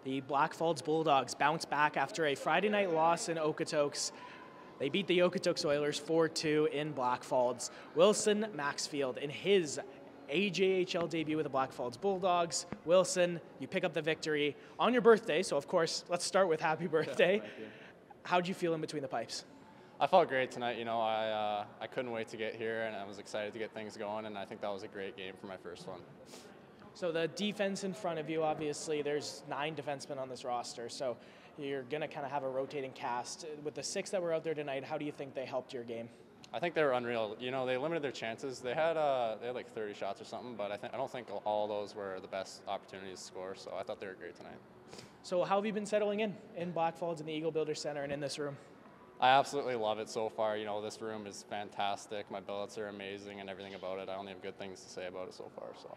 The Blackfalds Bulldogs bounce back after a Friday night loss in Okotoks. They beat the Okotoks Oilers 4-2 in Blackfalds. Wilson Maxfield in his AJHL debut with the Blackfalds Bulldogs. Wilson, you pick up the victory on your birthday, so of course, let's start with happy birthday. Thank you. How'd you feel in between the pipes? I felt great tonight. You know, I couldn't wait to get here, and I was excited to get things going, and I think that was a great game for my first one. So the defense in front of you, obviously, there's 9 defensemen on this roster, so you're going to kind of have a rotating cast. With the 6 that were out there tonight, how do you think they helped your game? I think they were unreal. You know, they limited their chances. They had like 30 shots or something, but I don't think all those were the best opportunities to score, so I thought they were great tonight. So how have you been settling in Blackfalds, in the Eagle Builder Center, and in this room? I absolutely love it so far. You know, this room is fantastic. My billets are amazing and everything about it. I only have good things to say about it so far. So.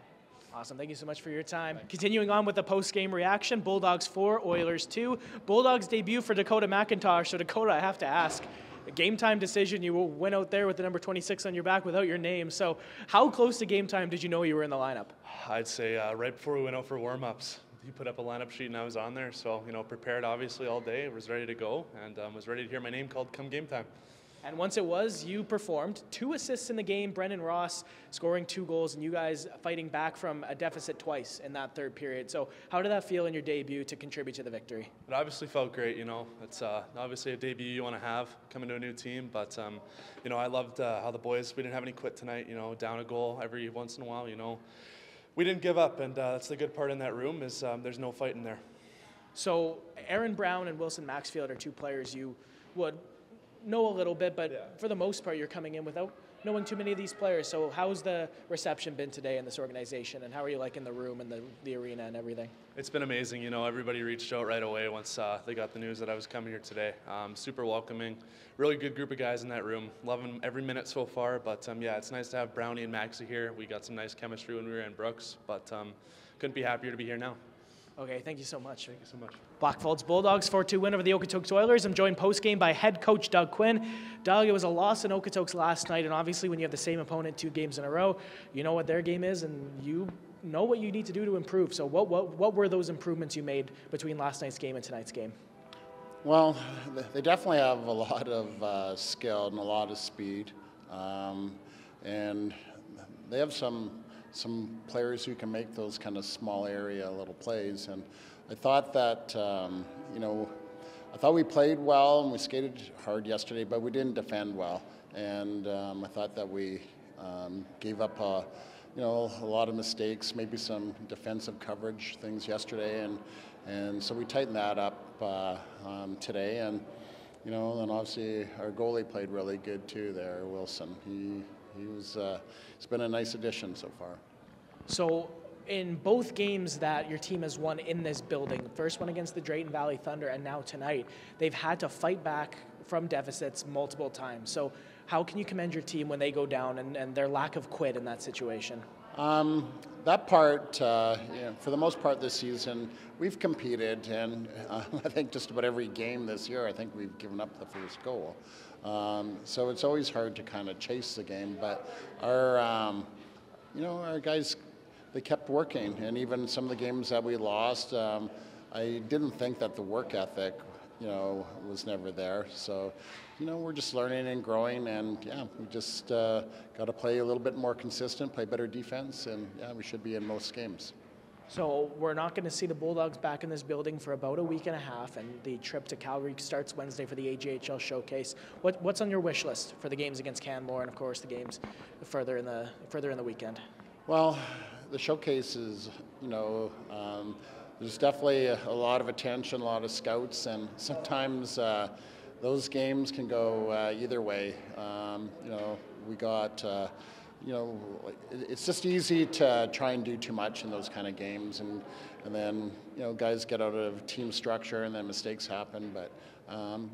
Awesome. Thank you so much for your time. Continuing on with the post-game reaction, Bulldogs 4, Oilers 2. Bulldogs debut for Dakota MacIntosh. So, Dakota, I have to ask, a game-time decision. You went out there with the number 26 on your back without your name. So how close to game time did you know you were in the lineup? I'd say right before we went out for warm-ups. He put up a lineup sheet and I was on there. So, you know, prepared obviously all day, was ready to go, and was ready to hear my name called come game time. And once it was, you performed. 2 assists in the game, Brendan Ross scoring 2 goals, and you guys fighting back from a deficit twice in that third period. So how did that feel in your debut to contribute to the victory? It obviously felt great, you know. It's obviously a debut you want to have coming to a new team, but, you know, I loved how the boys, we didn't have any quit tonight, you know, down a goal every once in a while, you know. We didn't give up, and that's the good part in that room is there's no fight in there. So Aaron Brown and Wilson Maxfield are 2 players you would know a little bit, but for the most part, you're coming in without knowing too many of these players. So how's the reception been today in this organization, and how are you liking the room and the arena and everything? It's been amazing. You know, everybody reached out right away once they got the news that I was coming here today. Super welcoming. Really good group of guys in that room. Loving every minute so far, but yeah, it's nice to have Brownie and Maxie here. We got some nice chemistry when we were in Brooks, but couldn't be happier to be here now. Okay, thank you so much. Thank you so much. Blackfalds Bulldogs 4-2 win over the Okotoks Oilers. I'm joined post-game by head coach Doug Quinn. Doug, it was a loss in Okotoks last night, and obviously when you have the same opponent 2 games in a row, you know what their game is, and you know what you need to do to improve. So what were those improvements you made between last night's game and tonight's game? Well, they definitely have a lot of skill and a lot of speed, and they have some players who can make those kind of small area little plays. And I thought that, you know, I thought we played well and we skated hard yesterday, but we didn't defend well. And I thought that we gave up, you know, a lot of mistakes, maybe some defensive coverage things yesterday. And so we tightened that up today. And, you know, and obviously our goalie played really good too there, Wilson. It's been a nice addition so far. So in both games that your team has won in this building, the first one against the Drayton Valley Thunder and now tonight, they've had to fight back from deficits multiple times. So how can you commend your team when they go down and their lack of quit in that situation? That part, you know, for the most part this season, we've competed, and I think just about every game this year, I think we've given up the first goal. So it's always hard to kind of chase the game, but you know, our guys, they kept working, and even some of the games that we lost, I didn't think that the work ethic, you know, was never there. So, you know, we're just learning and growing, and yeah, we just got to play a little bit more consistent, play better defense, and yeah, we should be in most games. So we're not going to see the Bulldogs back in this building for about a week and a half, and the trip to Calgary starts Wednesday for the AJHL showcase. What's on your wish list for the games against Canmore, and of course the games further in the weekend? Well, the showcase is, you know, there's definitely a lot of attention, a lot of scouts, and sometimes those games can go either way. You know, we got, you know, it's just easy to try and do too much in those kind of games, and then, you know, guys get out of team structure and then mistakes happen. But,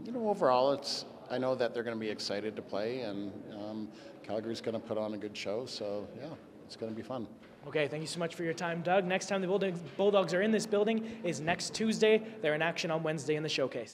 you know, overall, I know that they're going to be excited to play, and Calgary's going to put on a good show, so yeah, it's going to be fun. Okay, thank you so much for your time, Doug. Next time the Bulldogs are in this building is next Tuesday. They're in action on Wednesday in the showcase.